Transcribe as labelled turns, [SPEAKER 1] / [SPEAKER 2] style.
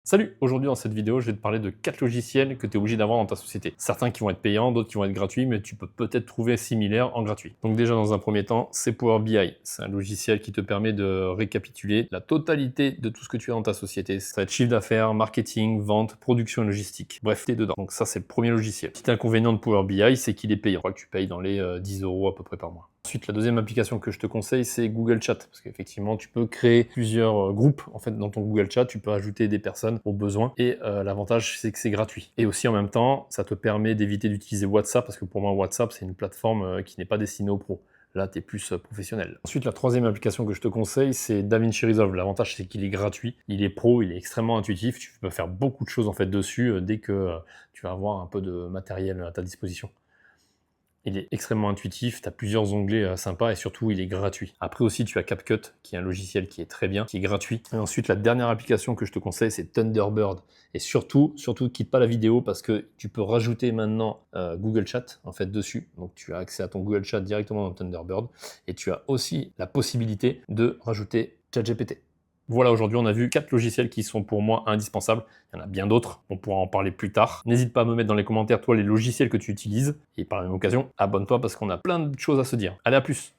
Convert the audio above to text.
[SPEAKER 1] Salut! Aujourd'hui dans cette vidéo, je vais te parler de 4 logiciels que tu es obligé d'avoir dans ta société. Certains qui vont être payants, d'autres qui vont être gratuits, mais tu peux peut-être trouver similaire en gratuit. Donc déjà dans un premier temps, c'est Power BI. C'est un logiciel qui te permet de récapituler la totalité de tout ce que tu as dans ta société. Ça va être chiffre d'affaires, marketing, vente, production et logistique. Bref, t'es dedans. Donc ça, c'est le premier logiciel. Petit inconvénient de Power BI, c'est qu'il est payant. Je crois que tu payes dans les 10 € à peu près par mois. Ensuite, la deuxième application que je te conseille, c'est Google Chat. Parce qu'effectivement, tu peux créer plusieurs groupes en fait, dans ton Google Chat. Tu peux ajouter des personnes au besoin. Et l'avantage, c'est que c'est gratuit. Et aussi, en même temps, ça te permet d'éviter d'utiliser WhatsApp. Parce que pour moi, WhatsApp, c'est une plateforme qui n'est pas destinée aux pros. Là, tu es plus professionnel. Ensuite, la troisième application que je te conseille, c'est DaVinci Resolve. L'avantage, c'est qu'il est gratuit, il est pro, il est extrêmement intuitif. Tu peux faire beaucoup de choses en fait dessus dès que tu vas avoir un peu de matériel à ta disposition. Il est extrêmement intuitif, tu as plusieurs onglets sympas et surtout il est gratuit. Après aussi tu as CapCut qui est un logiciel qui est très bien, qui est gratuit. Et ensuite la dernière application que je te conseille c'est Thunderbird. Et surtout, quitte pas la vidéo parce que tu peux rajouter maintenant Google Chat en fait dessus. Donc tu as accès à ton Google Chat directement dans Thunderbird et tu as aussi la possibilité de rajouter ChatGPT. Voilà, aujourd'hui, on a vu 4 logiciels qui sont pour moi indispensables. Il y en a bien d'autres, on pourra en parler plus tard. N'hésite pas à me mettre dans les commentaires, toi, les logiciels que tu utilises. Et par la même occasion, abonne-toi parce qu'on a plein de choses à se dire. Allez, à plus!